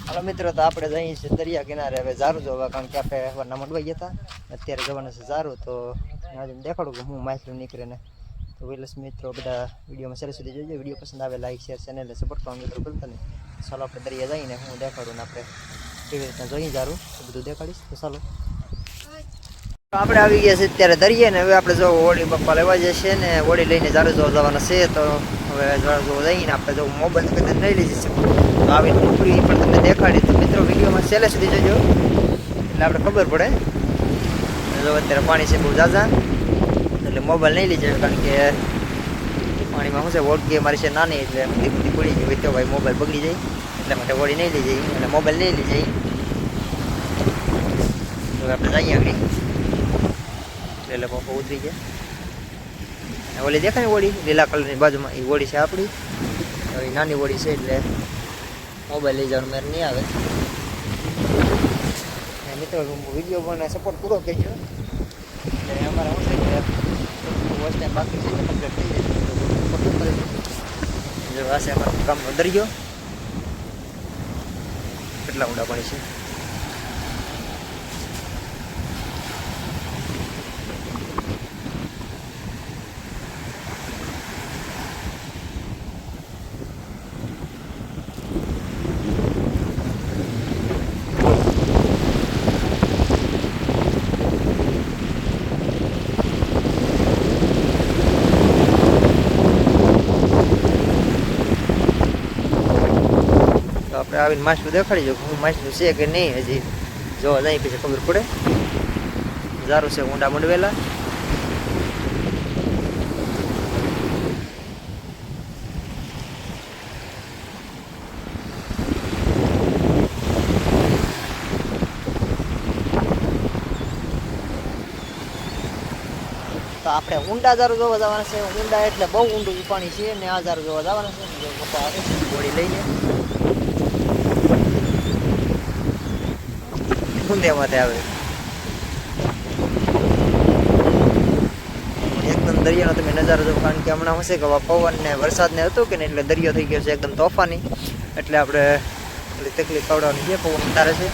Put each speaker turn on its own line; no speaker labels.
હાલો મિત્રો, તો આપણે જઈએ છીએ દરિયા કિનારે હવે ઝારું જોવા, કારણ કે આપણે સવારના મંડવાઈ ગયા હતા, અત્યારે જવાનું છે ઝારું. તો આજે દેખાડું કે હું માછલું નીકળે ને. તો વેલસ મિત્રો બધા વિડીયોમાં છેલ્લે સુધી જોઈજો. વિડીયો પસંદ આવે લાઈક શેર ચેનલને સપોર્ટ કરવાનું મિત્રો ભૂલતા નહીં. ચાલો આપણે દરિયા જઈને હું દેખાડું ને આપણે કેવી રીતના જોઈ ઝારું એ બધું દેખાડીશ. તો ચાલો આપણે આવી ગયા છે અત્યારે દરિયે ને. હવે આપણે જો હોળી પપ્પા લેવા જશે ને હોળી લઈને ઝારું જોવા જવાના છે. તો હવે ઝારું જોવા જઈને આપણે જો મોબાઈલ કદાચ નહીં લઈ જશે તો આવીને ઉપરી પણ તમને દેખાડી. તો મિત્રો વિડીયોમાં છેલ્લે સુધી જોજો એટલે આપણે ખબર પડે. જો અત્યારે પાણી છે બહુ ઝાઝા, એટલે મોબાઈલ નહીં લઈ જાય, કારણ કે પાણીમાં શું છે વોડકી મારી છે નાની, એટલે બધી બધી પડી જાય તો ભાઈ મોબાઈલ બગડી જાય, એટલા માટે હોળી નહીં લઈ જાય અને મોબાઈલ નહીં લઈ જાય. તો આપણે જઈએ આગળ એટલે પપ્પા ઉતરી ગયા. ઓલી દેખાય હોળી લીલા કલરની બાજુમાં, એ હોળી છે આપણી. હવે નાની હોળી છે એટલે મોબાઈલ લઈ જવાનું મેર નહીં આવે. મિત્રો વિડીયો પણ સપોર્ટ પૂરો કરજો, એટલે અમારે શું છે કે વોચ ટાઈમ બાકી છે એટલે કમ્પ્લીટ થઈ જાય. જો આ છે અમારો ગામનો દરિયો, કેટલા ઊંડા પાણી છે. આપણે આવીને માછલું દેખાડી જો હું માછલું છે કે નહીં, હજી જોવા જાય પછી ખબર પડે. ઝારું છે ઊંડા મંડવેલા. તો આપણે ઊંડા ઝારું જોવા જવાના છે. ઊંડા એટલે બહુ ઊંડું પાણી છે ને આ ઝારું જોવા જવાના છે. પપ્પા આવે છે ગોળી લઈને ઊંડેમાંથી આવે. એકદમ દરિયાનો તમે નજારો જો, કારણ કે હમણાં હશે કે પવન ને વરસાદ ને હતો કે ને એટલે દરિયો થઈ ગયો છે એકદમ તોફાની, એટલે આપણે તકલીફ આવડવાની છે. પવન ઉતારે છે.